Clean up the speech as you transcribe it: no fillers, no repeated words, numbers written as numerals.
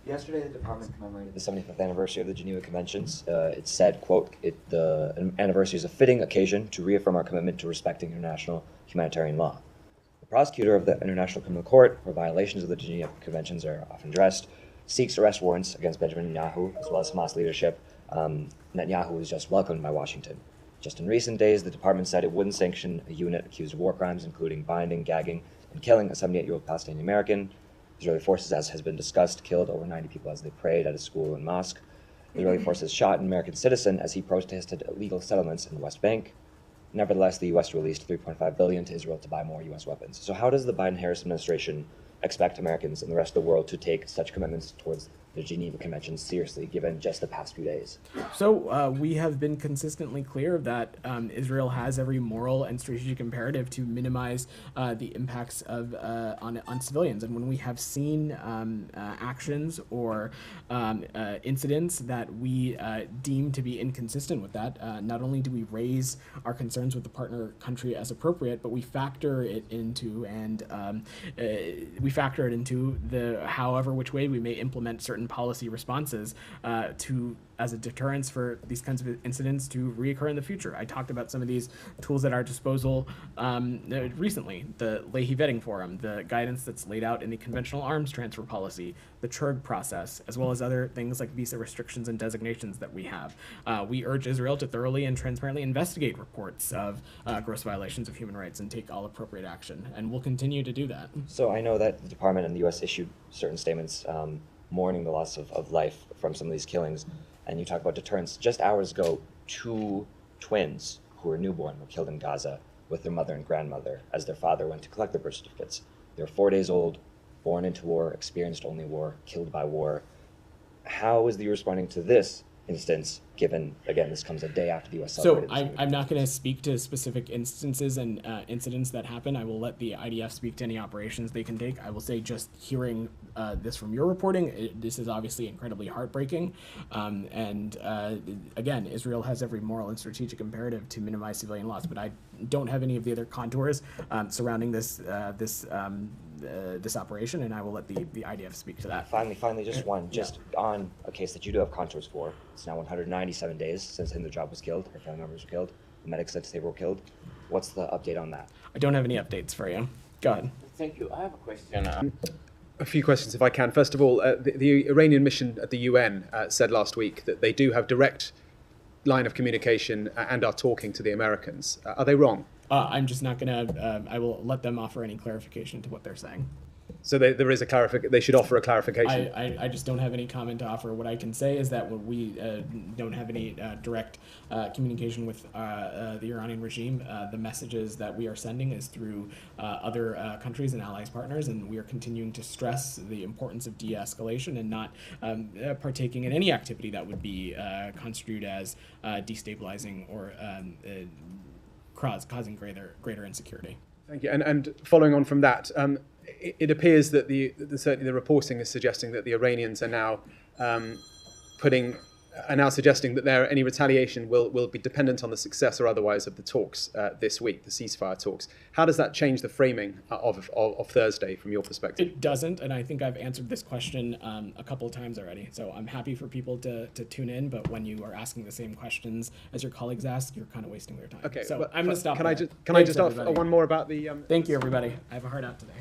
Yesterday, the department commemorated the 75th anniversary of the Geneva Conventions. It said, quote, the anniversary is a fitting occasion to reaffirm our commitment to respecting international humanitarian law. The prosecutor of the International Criminal Court, where violations of the Geneva Conventions are often addressed, seeks arrest warrants against Benjamin Netanyahu, as well as Hamas leadership. Netanyahu was just welcomed by Washington. Just in recent days, the department said it wouldn't sanction a unit accused of war crimes, including binding, gagging, and killing a 78-year-old Palestinian American. Israeli forces, as has been discussed, killed over 90 people as they prayed at a school and mosque. Israeli forces shot an American citizen as he protested illegal settlements in the West Bank. Nevertheless, the U.S. released $3.5 billion to Israel to buy more U.S. weapons. So how does the Biden-Harris administration expect Americans and the rest of the world to take such commitments towards the Geneva Convention seriously, given just the past few days? So we have been consistently clear that Israel has every moral and strategic imperative to minimize the impacts of on civilians. And when we have seen actions or incidents that we deem to be inconsistent with that, not only do we raise our concerns with the partner country as appropriate, but we factor it into the however which way we may implement certain policy responses as a deterrence for these kinds of incidents to reoccur in the future. I talked about some of these tools at our disposal recently, the Leahy Vetting Forum, the guidance that's laid out in the conventional arms transfer policy, the CHURG process, as well as other things like visa restrictions and designations that we have. We urge Israel to thoroughly and transparently investigate reports of gross violations of human rights and take all appropriate action, and we'll continue to do that. So I know that the department and the U.S. issued certain statements mourning the loss of life from some of these killings. And you talk about deterrence. Just hours ago, 2 twins who were newborn were killed in Gaza with their mother and grandmother as their father went to collect their birth certificates. They were 4 days old, born into war, experienced only war, killed by war. How is the U.S. responding to this instance, given, again, this comes a day after the U.S. So I'm not going to speak to specific instances and incidents that happen. I will let the IDF speak to any operations they can take. I will say, just hearing this from your reporting, this is obviously incredibly heartbreaking. Again, Israel has every moral and strategic imperative to minimize civilian loss, but I don't have any of the other contours surrounding this operation, and I will let the IDF speak to that. Finally, just one, on a case that you do have contours for. It's now 197 days since Hindu was killed, her family members were killed, the medics said they were killed. What's the update on that? I don't have any updates for you. Go ahead. Thank you. I have a question. A few questions, if I can. First of all, the Iranian mission at the UN said last week that they do have direct line of communication and are talking to the Americans. Are they wrong? I'm just not going to, I will let them offer any clarification to what they're saying. So there is a they should offer a clarification. I just don't have any comment to offer. What I can say is that we don't have any direct communication with the Iranian regime. The messages that we are sending is through other countries and allies partners, and we are continuing to stress the importance of de-escalation and not partaking in any activity that would be construed as destabilizing or causing greater insecurity. Thank you. And following on from that, it appears that certainly the reporting is suggesting that the Iranians are now suggesting that any retaliation will be dependent on the success or otherwise of the talks this week, the ceasefire talks. How does that change the framing of Thursday from your perspective? It doesn't, and I think I've answered this question a couple of times already. So I'm happy for people to tune in, but when you are asking the same questions as your colleagues ask, you're kind of wasting their time. Okay, so I'm going to stop. Can I just ask one more about the? Thank you, everybody. I have a hard out today.